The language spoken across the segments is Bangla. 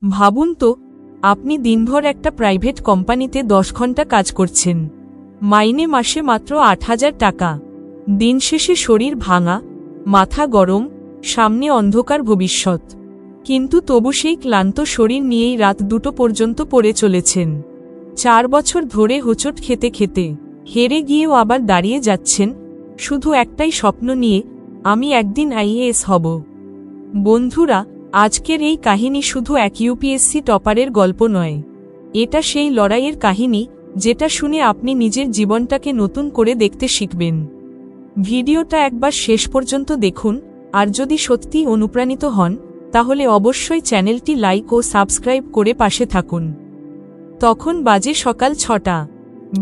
ভাবুন তো, আপনি দিনভর একটা প্রাইভেট কোম্পানিতে 10 ঘন্টা কাজ করছেন, মাইনে মাসে মাত্র 8,000 টাকা। দিন শেষে শরীর ভাঙা, মাথা গরম, সামনে অন্ধকার ভবিষ্যৎ, কিন্তু তবু সেই ক্লান্ত শরীর নিয়েই রাত 2টো পর্যন্ত পড়ে চলেছেন। 4 বছর ধরে হোঁচট খেতে খেতে হেরে গিয়েও আবার দাঁড়িয়ে যাচ্ছেন, শুধু একটাই স্বপ্ন নিয়ে, আমি একদিন আইএএস হব। বন্ধুরা, আজকের এই কাহিনী শুধু এক ইউপিএসসি টপারের গল্প নয়, এটা সেই লড়াইয়ের কাহিনী যেটা শুনে আপনি নিজের জীবনটাকে নতুন করে দেখতে শিখবেন। ভিডিওটা একবার শেষ পর্যন্ত দেখুন, আর যদি সত্যিই অনুপ্রাণিত হন তাহলে অবশ্যই চ্যানেলটি লাইক ও সাবস্ক্রাইব করে পাশে থাকুন। তখন বাজে সকাল 6টা।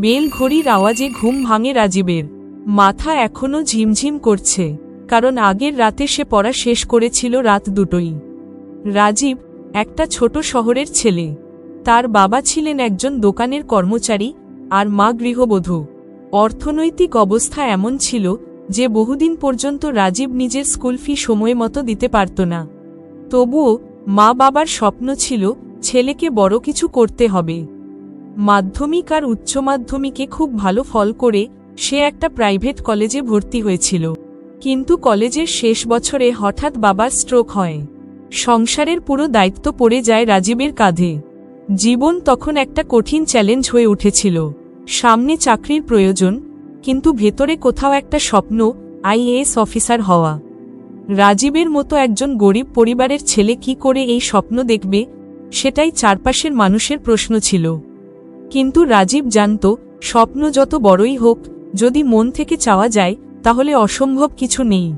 বেল ঘড়ির আওয়াজে ঘুম ভাঙে রাজীবের। মাথা এখনও ঝিমঝিম করছে, কারণ আগের রাতে সে পড়া শেষ করেছিল রাত 2টোয়। রাজীব একটা ছোট শহরের ছেলে। তার বাবা ছিলেন একজন দোকানের কর্মচারী আর মা গৃহবধূ। অর্থনৈতিক অবস্থা এমন ছিল যে বহুদিন পর্যন্ত রাজীব নিজের স্কুল ফি সময় মতো দিতে পারত না। তবুও মা বাবার স্বপ্ন ছিল ছেলেকে বড় কিছু করতে হবে। মাধ্যমিক আর উচ্চ মাধ্যমিকে খুব ভালো ফল করে সে একটা প্রাইভেট কলেজে ভর্তি হয়েছিল, কিন্তু কলেজের শেষ বছরে হঠাৎ বাবার স্ট্রোক হয়। সংসারের পুরো দায়িত্ব পড়ে যায় রাজীবের কাঁধে। জীবন তখন একটা কঠিন চ্যালেঞ্জ হয়ে উঠেছিল। সামনে চাকরির প্রয়োজন, কিন্তু ভেতরে কোথাও একটা স্বপ্ন, আইএএস অফিসার হওয়া। রাজীবের মতো একজন গরিব পরিবারের ছেলে কি করে এই স্বপ্ন দেখবে, সেটাই চারপাশের মানুষের প্রশ্ন ছিল। কিন্তু রাজীব জানত, স্বপ্ন যত বড়ই হোক, যদি মন থেকে চাওয়া যায় তাহলে অসম্ভব কিছু নেই।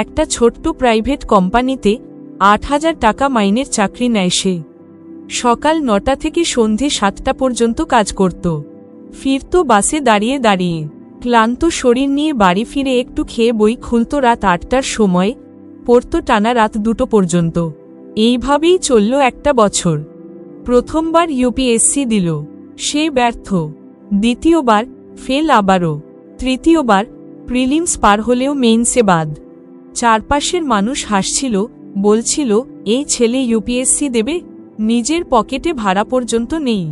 একটা ছোট্ট প্রাইভেট কোম্পানিতে 8,000 টাকা মাইনের চাকরি নেয় সে। সকাল 9টা থেকে সন্ধে 7টা পর্যন্ত কাজ করত। ফিরত বাসে দাঁড়িয়ে দাঁড়িয়ে। ক্লান্ত শরীর নিয়ে বাড়ি ফিরে একটু খেয়ে বই খুলত রাত 8টার সময়, পড়ত টানা রাত 2টো পর্যন্ত। এইভাবেই চলল একটা বছর। প্রথমবার ইউপিএসসি দিল, সে ব্যর্থ। দ্বিতীয়বার ফেল, আবারও। তৃতীয়বার প্রিলিমস পার হলেও মেইনসে বাদ। চারপাশের মানুষ হাসছিল, বলছিল, এই ছেলে ইউপিএসসি দেবে, নিজের পকেটে ভাড়া পর্যন্ত নেই।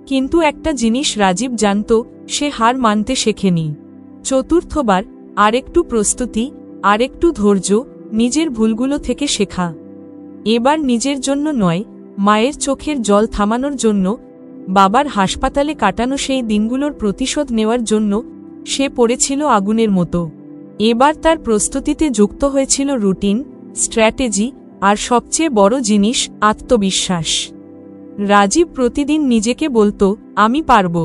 কিন্তু একটা জিনিস রাজীব জানত, সে হার মানতে শেখেনি। চতুর্থবার আরেকটু প্রস্তুতি, আরেকটু ধৈর্য, নিজের ভুলগুলো থেকে শেখা। এবার নিজের জন্য নয়, মায়ের চোখের জল থামানোর জন্য, বাবার হাসপাতালে কাটানো সেই দিনগুলোর প্রতিশোধ নেওয়ার জন্য সে পড়েছিল আগুনের মতো। এবার তার প্রস্তুতিতে যুক্ত হয়েছিল রুটিন, স্ট্র্যাটেজি, আর সবচেয়ে বড় জিনিস, আত্মবিশ্বাস। রাজীব প্রতিদিন নিজেকে বলতো, আমি পারব,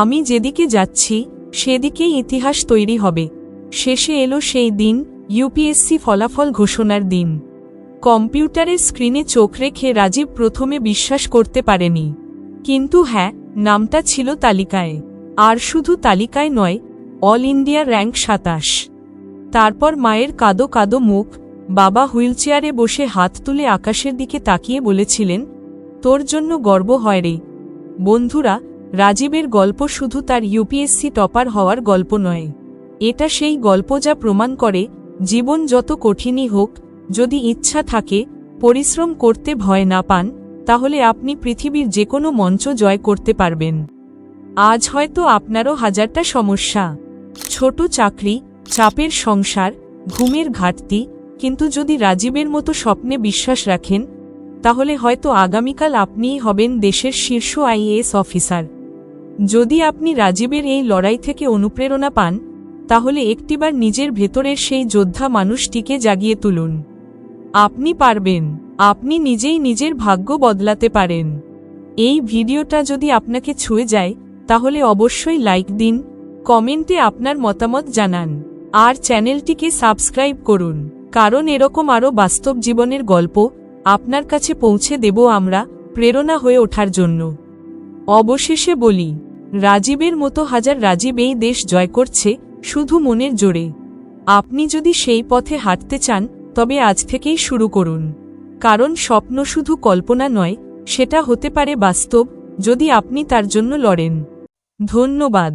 আমি যেদিকে যাচ্ছি সেদিকেই ইতিহাস তৈরি হবে। শেষে এলো সেই দিন, ইউপিএসসি ফলাফল ঘোষণার দিন। কম্পিউটারের স্ক্রিনে চোখ রেখে রাজীব প্রথমে বিশ্বাস করতে পারেনি। কিন্তু হ্যাঁ, নামটা ছিল তালিকায়। আর শুধু তালিকায় নয়, অল ইন্ডিয়া র্যাঙ্ক 27। তারপর মায়ের কাঁদো কাঁদো মুখ, বাবা হুইলচেয়ারে বসে হাত তুলে আকাশের দিকে তাকিয়ে বলেছিলেন, তোর জন্য গর্ব হয় রে। বন্ধুরা, রাজীবের গল্প শুধু তার ইউপিএসসি টপার হওয়ার গল্প নয়, এটা সেই গল্প যা প্রমাণ করে, জীবন যত কঠিনই হোক, যদি ইচ্ছা থাকে, পরিশ্রম করতে ভয় না পান, তাহলে আপনি পৃথিবীর যে কোনো মঞ্চ জয় করতে পারবেন। আজ হয়তো আপনারও হাজারটা সমস্যা, ছোট চাকরি, চাপের সংসার, ঘুমের ঘাটতি, কিন্তু যদি রাজীবের মতো স্বপ্নে বিশ্বাস রাখেন, তাহলে হয়তো আগামীকাল আপনিই হবেন দেশের শীর্ষ আইএএস অফিসার। যদি আপনি রাজীবের এই লড়াই থেকে অনুপ্রেরণা পান, তাহলে একটিবার নিজের ভেতরের সেই যোদ্ধা মানুষটিকে জাগিয়ে তুলুন। আপনি পারবেন, আপনি নিজেই নিজের ভাগ্য বদলাতে পারেন। এই ভিডিওটা যদি আপনাকে ছুঁয়ে যায়, তাহলে অবশ্যই লাইক দিন, কমেন্টে আপনার মতামত জানান, আর চ্যানেলটিকে সাবস্ক্রাইব করুন, কারণ এরকম আরও বাস্তব জীবনের গল্প আপনার কাছে পৌঁছে দেব আমরা, প্রেরণা হয়ে ওঠার জন্য। অবশেষে বলি, রাজীবের মতো হাজার রাজীব এই দেশ জয় করছে শুধু মনের জোরে। আপনি যদি সেই পথে হাঁটতে চান, তবে আজ থেকেই শুরু করুন, কারণ স্বপ্ন শুধু কল্পনা নয়, সেটা হতে পারে বাস্তব, যদি আপনি তার জন্য লড়েন। ধন্যবাদ।